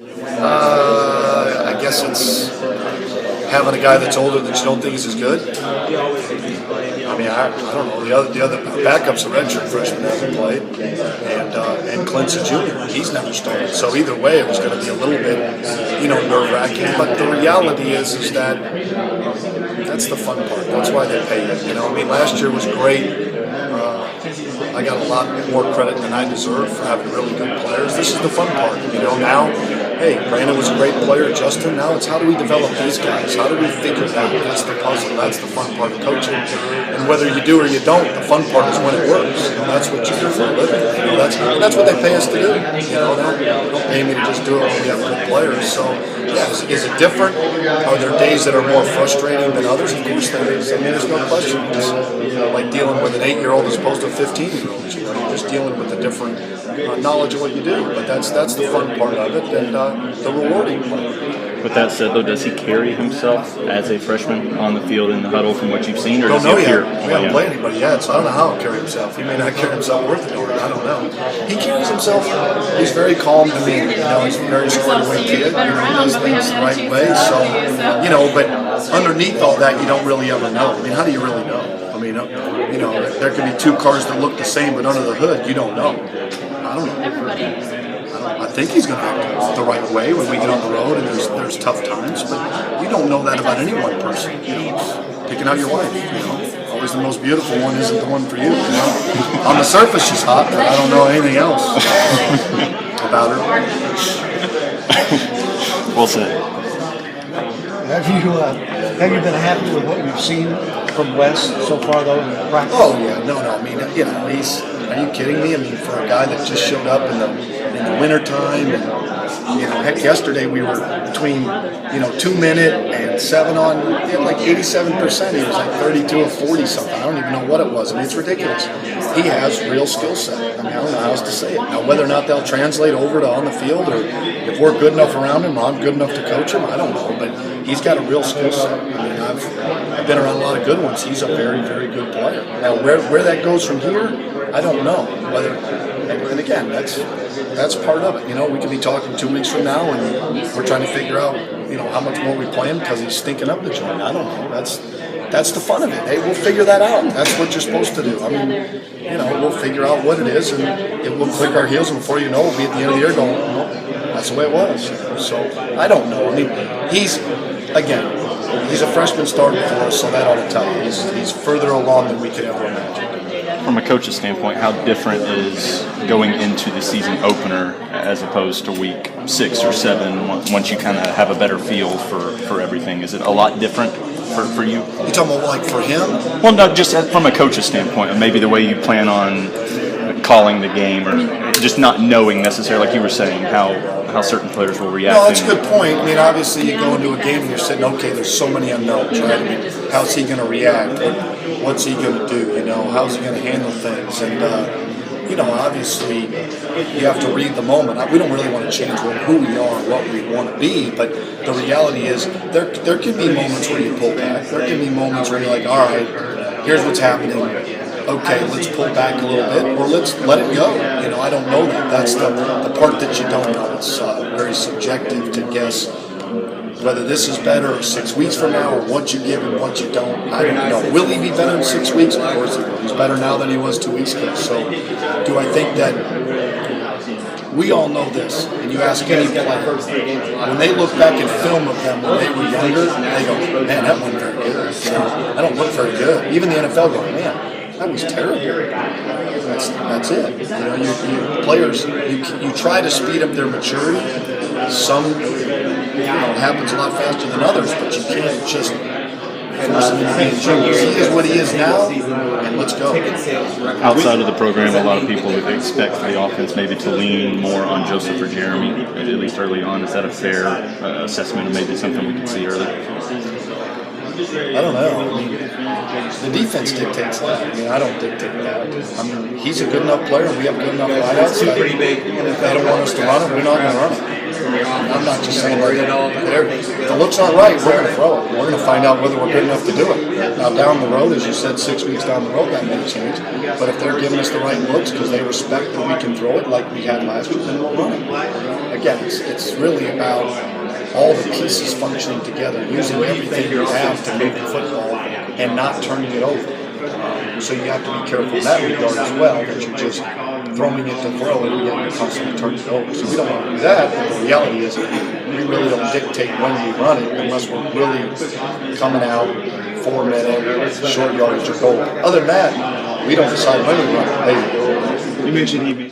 I guess it's having a guy that's older that you don't think is as good. I mean, I don't know. The other backup's a redshirt freshman that hasn't played, and Clint's a junior. He's never started. So either way, it was going to be a little bit, nerve-wracking. But the reality is that that's the fun part. That's why they pay you. I mean, last year was great. I got a lot more credit than I deserve for having really good players. This is the fun part. Now, hey, Brandon was a great player, Justin. Now it's how do we develop these guys? How do we figure it out? That's the puzzle. That's the fun part of coaching. And whether you do or you don't, the fun part is when it works. That's what you do for a living. That's what they pay us to do. They don't pay me to just do it when we have good players. So, yeah, is it different? Are there days that are more frustrating than others? Of course there is. I mean, there's no question. It's like dealing with an 8-year-old as opposed to a 15-year-old. You're just dealing with a different knowledge of what you do. But that's the fun part of it and the rewarding part. With that said, though, does he carry himself as a freshman on the field in the huddle from what you've seen? Or Don't does know he appear? yet. We haven't played anybody yet, so I don't know how he'll carry himself. He may not carry himself worth it, or I don't know. He carries himself. He's very calm to me. He's a very squared away kid. He does things the right way. So, but underneath all that, you don't really ever know. I mean, how do you really know? I mean, there could be two cars that look the same, but under the hood, you don't know. I don't know. I think he's going to act the right way when we get on the road and there's tough times, but you don't know that about any one person. It's picking out your wife. Always the most beautiful one isn't the one for you. On the surface, she's hot, but I don't know anything else about her. Well said. Have you been happy with what you've seen from Wes so far, though, in practice? Oh yeah, no. I mean, he's. Are you kidding me? I mean, for a guy that just showed up in the wintertime, and heck, yesterday we were between 2-minute and 7 on, like 87%. He was like 32 or 40 something. I don't even know what it was. I mean, it's ridiculous. He has real skill set. I mean, I don't know how else to say it. Now, whether or not they'll translate over to on the field, or if we're good enough around him, or I'm good enough to coach him, I don't know. But he's got a real skill set. I mean, I've been around a lot of good ones. He's a very, very good player. Now, where that goes from here, I don't know. And again, that's part of it. We could be talking 2 weeks from now, and we're trying to figure out, how much more we play him because he's stinking up the joint. I don't know. That's the fun of it. Hey, we'll figure that out. That's what you're supposed to do. I mean, we'll figure out what it is, and it will click our heels, and before you know it, we'll be at the end of the year going, well, that's the way it was. So I don't know. I mean, he's a freshman starting for us, so that ought to tell you. He's further along than we could ever imagine. From a coach's standpoint, how different is going into the season opener as opposed to week 6 or 7 once you kind of have a better feel for everything? Is it a lot different for you? You talking about like for him? Well, no, just from a coach's standpoint, maybe the way you plan on calling the game, or just not knowing necessarily, like you were saying, how certain players will react. No, that's a good point. I mean, obviously you go into a game and you're sitting, okay, there's so many unknowns, right? I mean, how's he going to react? What's he going to do? How's he going to handle things? And, obviously you have to read the moment. We don't really want to change who we are and what we want to be, but the reality is there can be moments where you pull back. There can be moments where you're like, all right, here's what's happening. Okay, let's pull back a little bit, or let's let it go. I don't know that. That's the part that you don't know. It's very subjective to guess whether this is better 6 weeks from now, or what you give and what you don't. I don't know. Will he be better in 6 weeks? Of course he will. He's better now than he was 2 weeks ago. So do I think that we all know this, and you ask any player, when they look back at film of them when they were younger, they go, man, that wasn't very good. I don't look very good. Even the NFL go, man, that was terrible. That's it. You players, you try to speed up their maturity. Some, happens a lot faster than others, but you can't just force him into being junior. He is what he is now, and let's go. Outside of the program, a lot of people expect the offense maybe to lean more on Joseph or Jeremy, at least early on. Is that a fair assessment, or maybe something we could see early? I don't know. I mean, the defense dictates that. I mean, I don't dictate that. I mean, he's a good enough player, and we have good enough wideouts. If they don't want us to run it, we're not going to run it. I'm I'm not just saying like, if the looks aren't right, we're going to throw it. We're going to find out whether we're good enough to do it. Now down the road, as you said, 6 weeks down the road, that may change. But if they're giving us the right looks because they respect that we can throw it like we had last year, then we'll run it. Again, it's really about all the pieces functioning together, using everything you have to move the football and not turning it over. So you have to be careful in that regard as well, that you're just throwing it to throw it and yet you're constantly turning it over. So we don't want to do that, but the reality is we really don't dictate when we run it unless we're really coming out 4 minute, short yardage or goal. Other than that, we don't decide when we run it. You mentioned